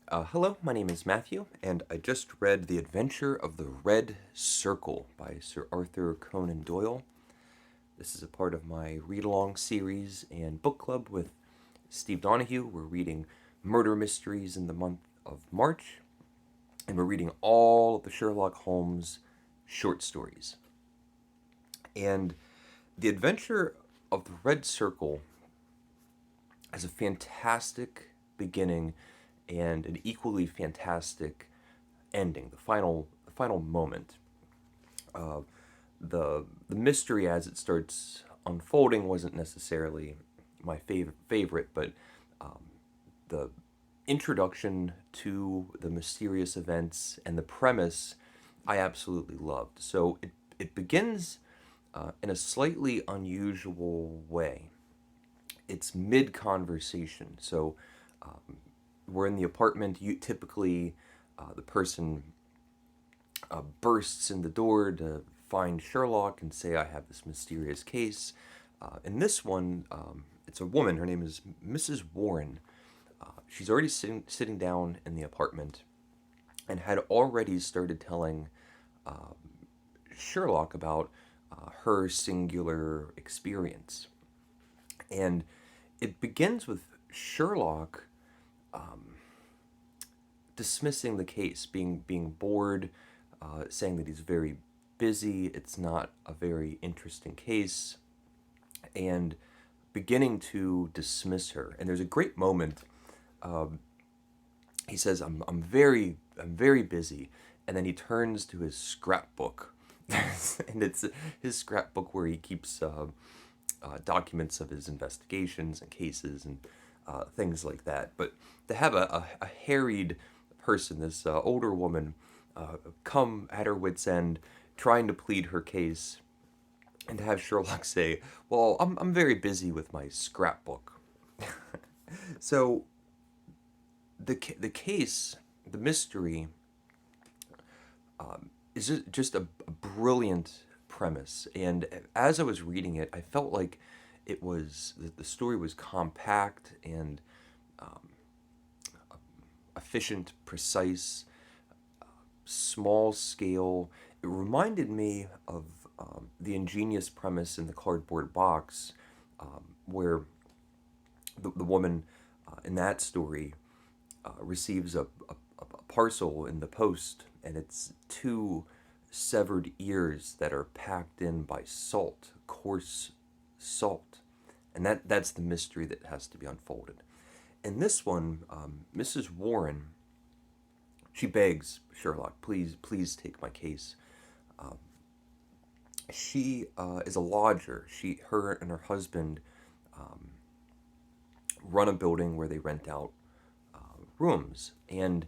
Hello, my name is Matthew, and I just read The Adventure of the Red Circle by Sir Arthur Conan Doyle. This is a part of my read along series and book club with Steve Donahue. We're reading murder mysteries in the month of March, and we're reading all of the Sherlock Holmes short stories. And The Adventure of the Red Circle has a fantastic beginning and an equally fantastic ending. The final moment. Uh, the mystery as it starts unfolding wasn't necessarily my favorite, but the introduction to the mysterious events and the premise I absolutely loved. So it begins in a slightly unusual way. It's mid conversation, so we're in the apartment. You typically the person bursts in the door to find Sherlock and say, "I have this mysterious case." In this one, it's a woman. Her name is Mrs. Warren. She's already sitting down in the apartment and had already started telling Sherlock about her singular experience. And it begins with Sherlock dismissing the case, being bored, saying that he's very busy. It's not a very interesting case, and beginning to dismiss her. And there's a great moment. He says, I'm very busy," and then he turns to his scrapbook, and it's his scrapbook where he keeps documents of his investigations and cases and things like that. But to have a harried person, this older woman, come at her wits' end, trying to plead her case, and to have Sherlock say, "Well, I'm very busy with my scrapbook." So the case, the mystery, is just a brilliant premise. And as I was reading it, I felt like the story was compact and efficient, precise, small scale. It reminded me of the ingenious premise in the cardboard box, where the woman in that story receives a parcel in the post, and it's two severed ears that are packed in by salt, coarse salt. And that's the mystery that has to be unfolded. In this one, Mrs. Warren, she begs Sherlock, please take my case. She is a lodger. Her and her husband run a building where they rent out rooms, and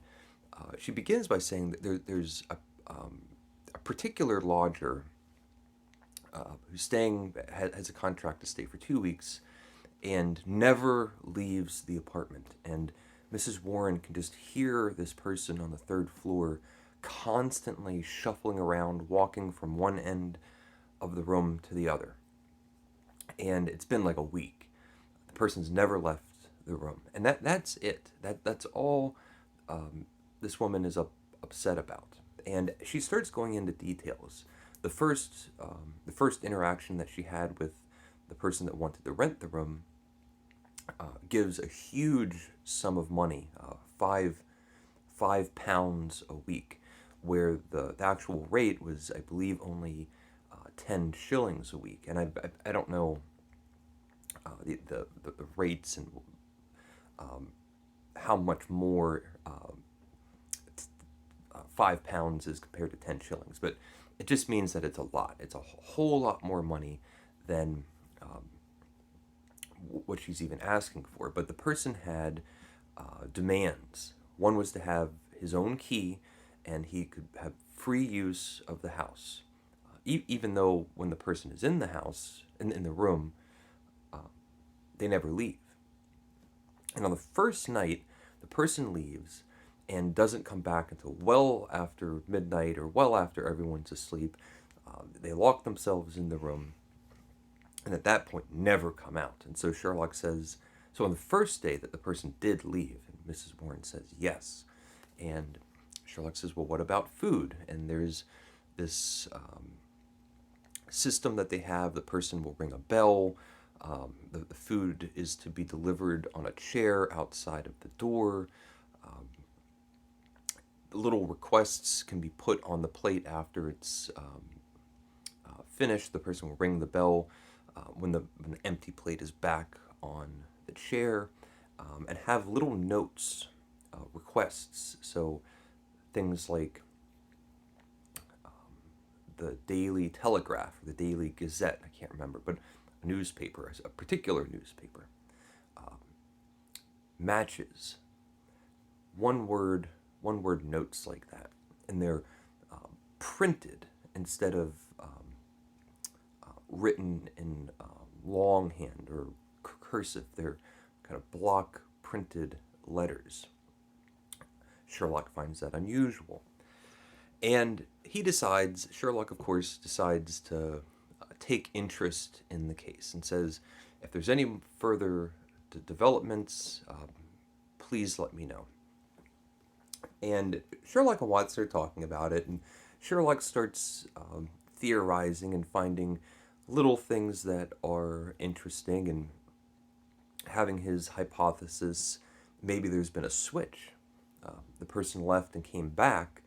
she begins by saying that there's a particular lodger who's staying has a contract to stay for 2 weeks and never leaves the apartment. And Mrs. Warren can just hear this person on the third floor constantly shuffling around, walking from one end of the room to the other. And it's been like a week. The person's never left the room, and that's it. That's all this woman is upset about. And she starts going into details. The first interaction that she had with the person that wanted to rent the room gives a huge sum of money, £5 a week, where the actual rate was, I believe, only 10 shillings a week. And I don't know the rates and how much more £5 is compared to 10 shillings, but it just means that it's a lot. It's a whole lot more money than what she's even asking for. But the person had demands. One was to have his own key, and he could have free use of the house, even though when the person is in the house, in the room, they never leave. And on the first night, the person leaves and doesn't come back until well after midnight or well after everyone's asleep. They lock themselves in the room, and at that point never come out. And so on the first day that the person did leave, and Mrs. Warren says yes, And Sherlock says, well, what about food? And there's this system that they have. The person will ring a bell. The food is to be delivered on a chair outside of the door. Little requests can be put on the plate after it's finished. The person will ring the bell when the empty plate is back on the chair, and have little notes, requests. So things like the Daily Telegraph or the Daily Gazette, I can't remember, but a newspaper, a particular newspaper, matches, one word notes like that, and they're printed instead of written in longhand or cursive. They're kind of block printed letters. Sherlock finds that unusual. And Sherlock, of course, decides to take interest in the case and says, if there's any further developments, please let me know. And Sherlock and Watson are talking about it, and Sherlock starts theorizing and finding little things that are interesting and having his hypothesis. Maybe there's been a switch. The person left and came back.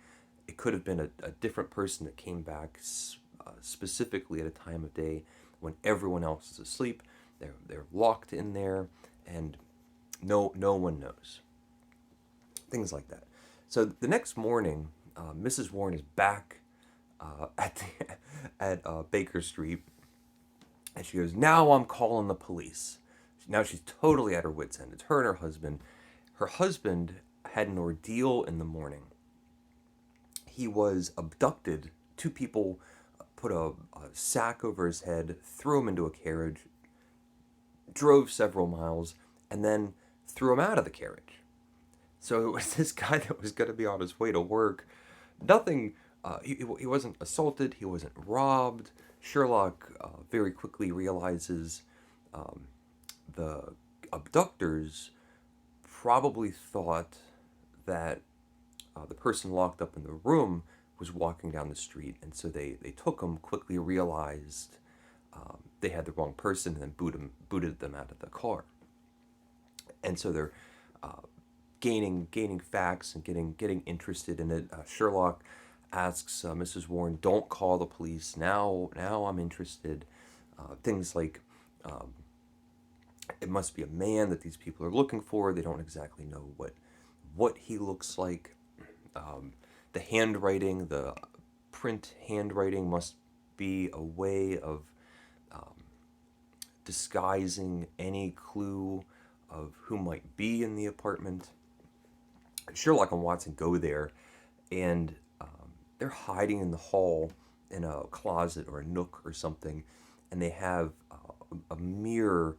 It could have been a different person that came back specifically at a time of day when everyone else is asleep. They're locked in there, and no one knows. Things like that. So the next morning, Mrs. Warren is back at Baker Street, and she goes, "Now I'm calling the police." Now she's totally at her wit's end. It's her and her husband. Her husband had an ordeal in the morning. He was abducted. Two people put a sack over his head, threw him into a carriage, drove several miles, and then threw him out of the carriage. So it was this guy that was going to be on his way to work. Nothing, he wasn't assaulted, he wasn't robbed. Sherlock very quickly realizes the abductors probably thought that the person locked up in the room was walking down the street, and so they took him, quickly realized they had the wrong person, and then booted them out of the car. And so they're gaining facts and getting interested in it. Sherlock asks Mrs. Warren, "Don't call the police now. Now I'm interested." Things like it must be a man that these people are looking for. They don't exactly know what he looks like. The handwriting, the print handwriting, must be a way of disguising any clue of who might be in the apartment. Sherlock and Watson go there, and they're hiding in the hall in a closet or a nook or something, and they have a mirror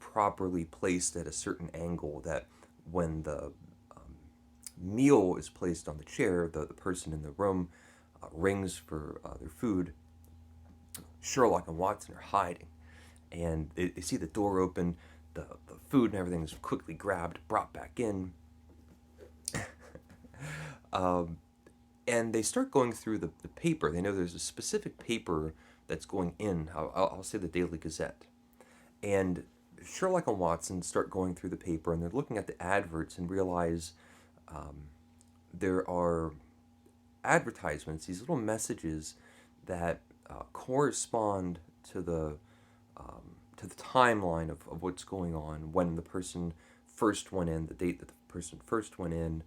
properly placed at a certain angle that when the meal is placed on the chair, the person in the room rings for their food. Sherlock and Watson are hiding, and they see the door open, the food and everything is quickly grabbed, brought back in. And they start going through the paper. They know there's a specific paper that's going in. I'll say the Daily Gazette. And Sherlock and Watson start going through the paper, and they're looking at the adverts and realize there are advertisements, these little messages that correspond to the timeline of what's going on when the person first went in, the date that the person first went in,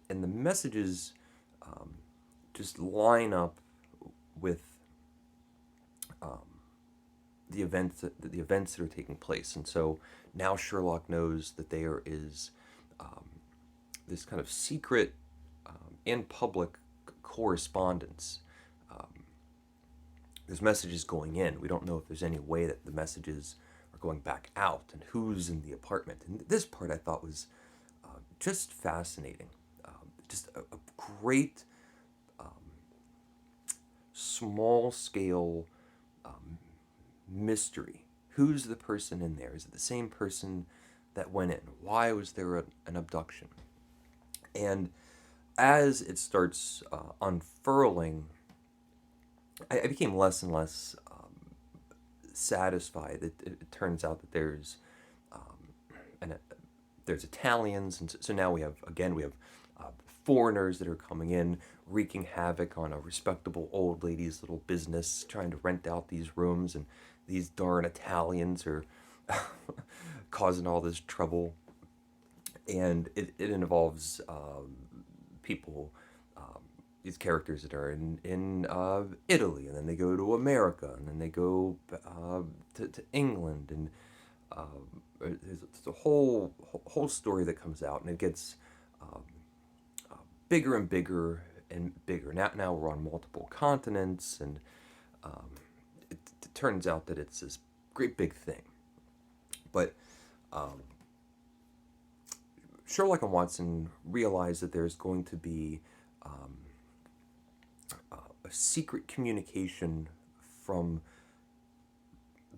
and the messages just line up with the events that are taking place. And so now Sherlock knows that there is this kind of secret and public correspondence. There's messages going in. We don't know if there's any way that the messages are going back out and who's in the apartment. And this part I thought was just fascinating. Just a great small-scale mystery. Who's the person in there? Is it the same person that went in? Why was there an abduction? And as it starts unfurling, I became less and less satisfied. It turns out that and there's Italians, and so now we have foreigners that are coming in, wreaking havoc on a respectable old lady's little business, trying to rent out these rooms, and these darn Italians are causing all this trouble. And it involves people, these characters that are in Italy, and then they go to America, and then they go to England, and there's a whole story that comes out, and it gets um, bigger and bigger and bigger. Now we're on multiple continents, and um, it turns out that it's this great big thing. But um, Sherlock and Watson realize that there's going to be um, a secret communication from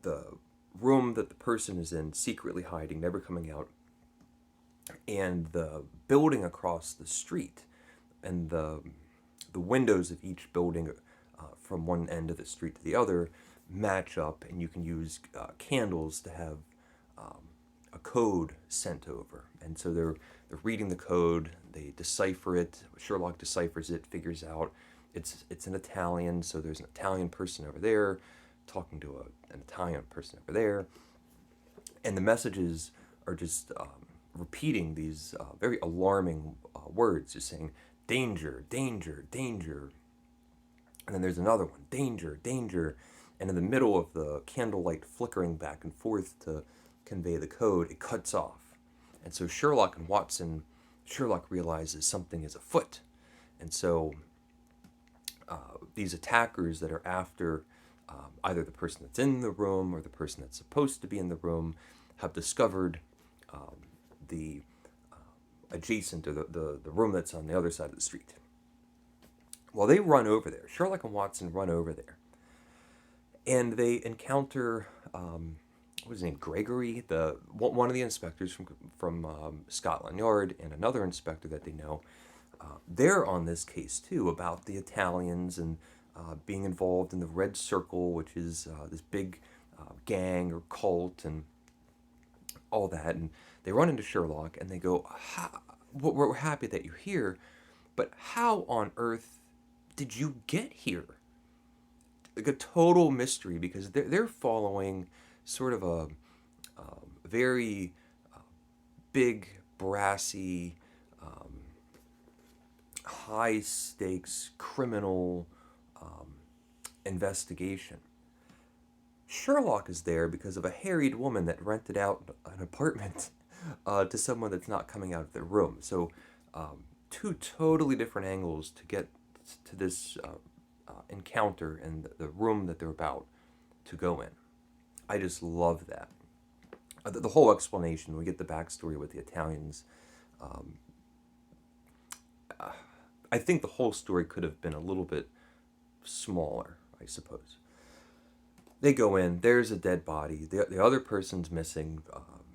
the room that the person is in, secretly hiding, never coming out, and the building across the street, and the windows of each building from one end of the street to the other match up, and you can use candles to have um, a code sent over. And so they're reading the code, they decipher it. Sherlock deciphers it, figures out it's an Italian, so there's an Italian person over there talking to an Italian person over there, and the messages are just repeating these very alarming words, just saying danger, danger, danger. And then there's another one, danger, danger. And in the middle of the candlelight flickering back and forth to convey the code, it cuts off. And so Sherlock realizes something is afoot. And so these attackers that are after either the person that's in the room or the person that's supposed to be in the room have discovered the adjacent, or the room that's on the other side of the street. Well, they run over there. Sherlock and Watson run over there, and they encounter what was his name, Gregory, the one of the inspectors from Scotland Yard, and another inspector that they know. They're on this case too about the Italians and being involved in the Red Circle, which is this big gang or cult and all that. And they run into Sherlock and they go, "We're happy that you're here, but how on earth did you get here?" Like a total mystery, because they're following sort of a very big, brassy, high stakes criminal investigation. Sherlock is there because of a harried woman that rented out an apartment to someone that's not coming out of their room. So, two totally different angles to get to this encounter and the room that they're about to go in. I just love that. The whole explanation, we get the backstory with the Italians. Um, I think the whole story could have been a little bit smaller, I suppose. They go in, there's a dead body, the other person's missing.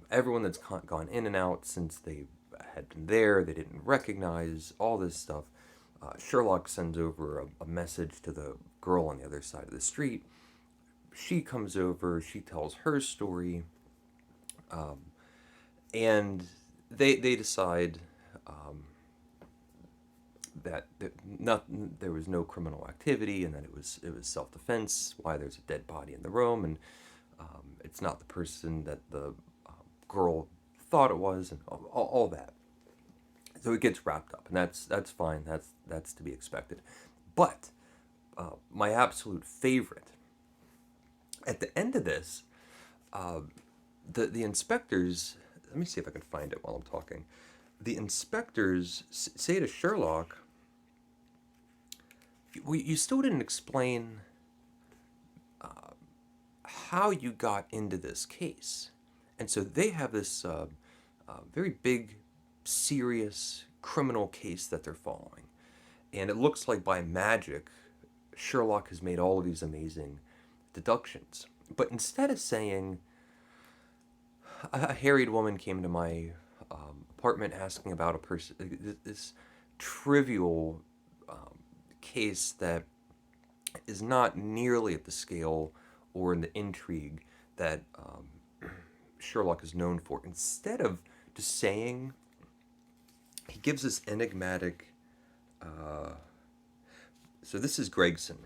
Everyone that's gone in and out since they had been there, they didn't recognize, all this stuff. Sherlock sends over a message to the girl on the other side of the street. She comes over, she tells her story, and they decide that there was no criminal activity, and that it was self-defense. Why there's a dead body in the room, and it's not the person that the girl thought it was, and all that. So it gets wrapped up, and that's fine. That's to be expected. But my absolute favorite, at the end of this, the inspectors. Let me see if I can find it while I'm talking. The inspectors say to Sherlock, you still didn't explain how you got into this case. And so they have this very big, serious criminal case that they're following. And it looks like by magic, Sherlock has made all of these amazing deductions. But instead of saying, a harried woman came to my apartment asking about a person, this trivial case that is not nearly at the scale or in the intrigue that Sherlock is known for. Instead of just saying, he gives this enigmatic. So this is Gregson.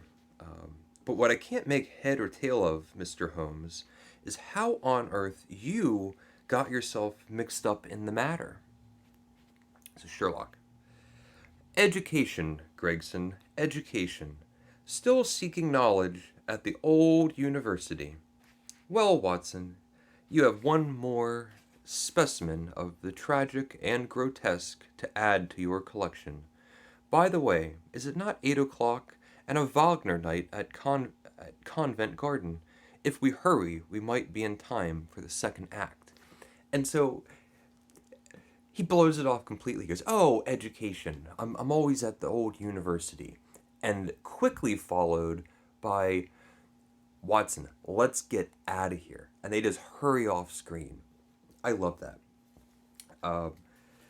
But what I can't make head or tail of, Mr. Holmes, is how on earth you got yourself mixed up in the matter. So Sherlock. Education, Gregson, education. Still seeking knowledge at the old university. Well, Watson, you have one more specimen of the tragic and grotesque to add to your collection. By the way, is it not 8 o'clock and a Wagner night at Convent Garden? If we hurry, we might be in time for the second act. And so he blows it off completely. He goes, oh, education. I'm always at the old university. And quickly followed by, Watson, let's get out of here. And they just hurry off screen. I love that.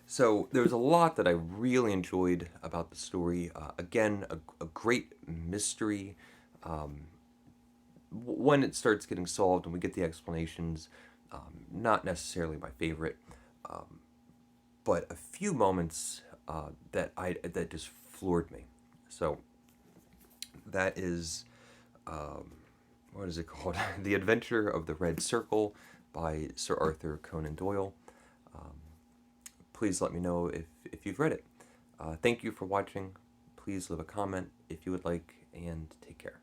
So there was a lot that I really enjoyed about the story. Again, a great mystery. When it starts getting solved and we get the explanations, not necessarily my favorite, but a few moments that just floored me. So that is, what is it called? The Adventure of the Red Circle by Sir Arthur Conan Doyle. Please let me know if you've read it. Thank you for watching. Please leave a comment if you would like, and take care.